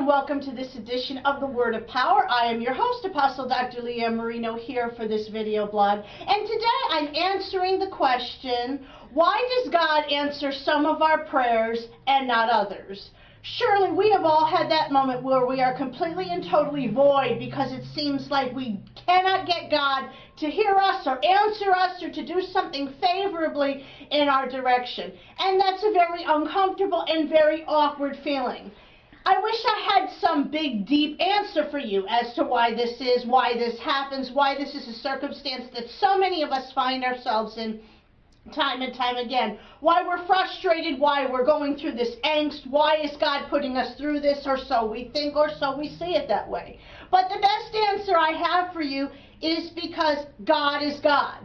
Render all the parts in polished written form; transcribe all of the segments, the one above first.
and welcome to this edition of the Word of Power. I am your host, Apostle Dr. Ann Marino, here for this video blog. And today I'm answering the question, why does God answer some of our prayers and not others? Surely we have all had that moment where we are completely and totally void because it seems like we cannot get God to hear us or answer us or to do something favorably in our direction. And that's a very uncomfortable and very awkward feeling. I wish I had some big, deep answer for you as to why this is, why this happens, why this is a circumstance that so many of us find ourselves in time and time again. Why we're frustrated, why we're going through this angst, why is God putting us through this, or so we think, or so we see it that way. But the best answer I have for you is because God is God.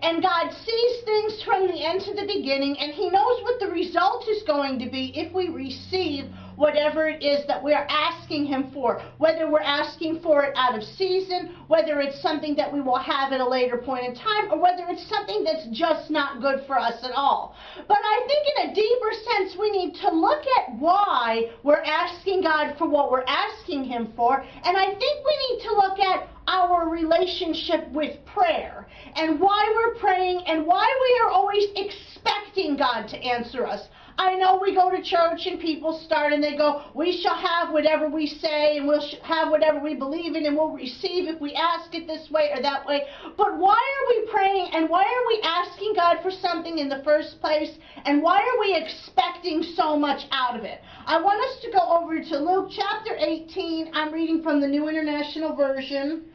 And God sees things from the end to the beginning, and He knows what the result is going to be if we receive whatever it is that we're asking Him for, whether we're asking for it out of season, whether it's something that we will have at a later point in time, or whether it's something that's just not good for us at all. But I think in a deeper sense, we need to look at why we're asking God for what we're asking Him for, and I think we need to look at our relationship with prayer and why we're praying and why we are always expecting God to answer us. I know we go to church and people start and they go, we shall have whatever we say and we'll have whatever we believe in and we'll receive if we ask it this way or that way. But why are we praying and why are we asking God for something in the first place, and why are we expecting so much out of it? I want us to go over to Luke chapter 18. I'm reading from the New International Version,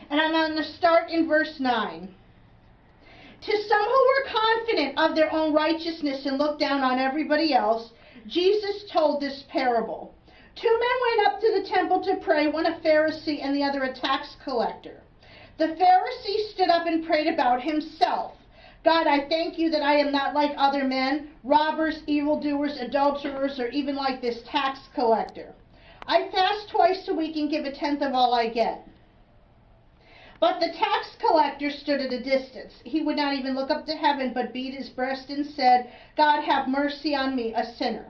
and I'm going to start in verse 9. To some who were confident of their own righteousness and looked down on everybody else, Jesus told this parable. Two men went up to the temple to pray, one a Pharisee and the other a tax collector. The Pharisee stood up and prayed about himself. God, I thank you that I am not like other men, robbers, evildoers, adulterers, or even like this tax collector. I fast twice a week and give a tenth of all I get. But the tax collector stood at a distance. He would not even look up to heaven, but beat his breast and said, God, have mercy on me, a sinner.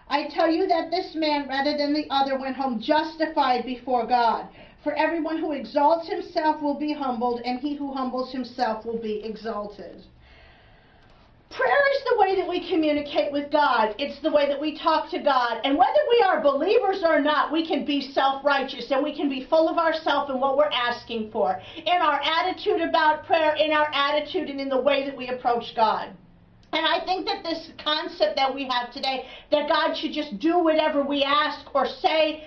I tell you that this man, rather than the other, went home justified before God. For everyone who exalts himself will be humbled, and he who humbles himself will be exalted. Prayer is the way that we communicate with God. It's the way that we talk to God. And whether we are believers or not, we can be self-righteous and we can be full of ourselves and what we're asking for. In our attitude about prayer, in our attitude and in the way that we approach God. And I think that this concept that we have today, that God should just do whatever we ask or say,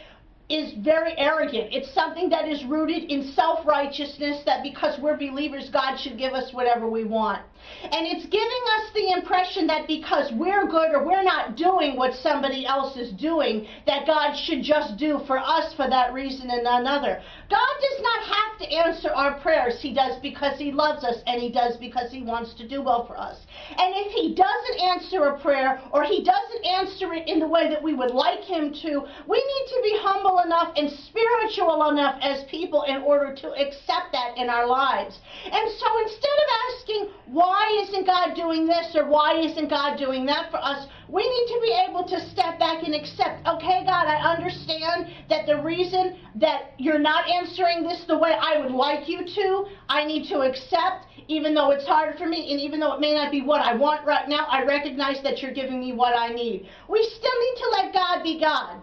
is very arrogant. It's something that is rooted in self-righteousness, that because we're believers, God should give us whatever we want. And it's giving us the impression that because we're good or we're not doing what somebody else is doing, that God should just do for us for that reason and another. God does not have to answer our prayers. He does because He loves us, and He does because He wants to do well for us. And if He doesn't answer a prayer, or He doesn't answer it in the way that we would like Him to, we need to be humble enough and spiritual enough as people in order to accept that in our lives. And so instead of asking, why isn't God doing this or why isn't God doing that for us, we need to be able to step back and accept, okay, God, I understand that the reason that you're not answering this the way I would like you to, I need to accept, even though it's hard for me and even though it may not be what I want right now, I recognize that you're giving me what I need. We still need to let God be God.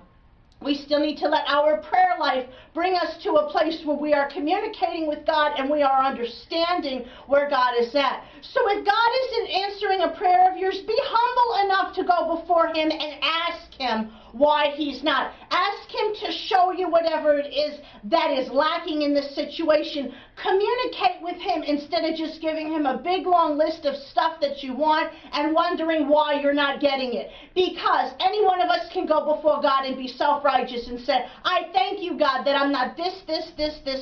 We still need to let our prayer life bring us to a place where we are communicating with God and we are understanding where God is at. So if God isn't answering a prayer of yours, be humble enough to go before Him and ask Him why He's not. Ask Him to show you whatever it is that is lacking in this situation. Communicate with Him instead of just giving Him a big long list of stuff that you want and wondering why you're not getting it. Because any one of us can go before God and be self-righteous and say, I thank you, God, that I'm not this,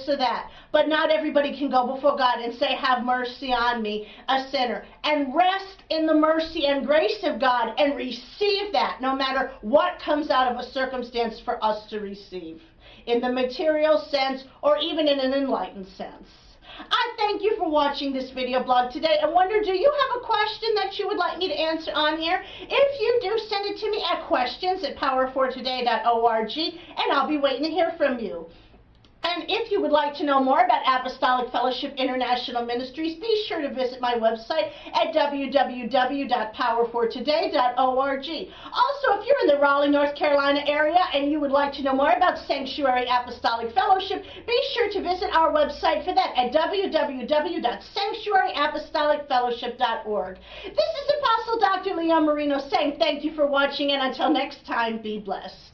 or that. But not everybody can go before God and say, have mercy on me, a sinner. And rest in the mercy and grace of God and receive that no matter what comes out of a circumstance for us to receive, in the material sense or even in an enlightened sense. I thank you for watching this video blog today. I wonder, do you have a question that you would like me to answer on here? If you do, send it to me at questions@powerfortoday.org, and I'll be waiting to hear from you. And if you would like to know more about Apostolic Fellowship International Ministries, be sure to visit my website at www.powerfortoday.org. Also, if you're in the Raleigh, North Carolina area and you would like to know more about Sanctuary Apostolic Fellowship, be sure to visit our website for that at www.sanctuaryapostolicfellowship.org. This is Apostle Dr. Ann Marino saying thank you for watching, and until next time, be blessed.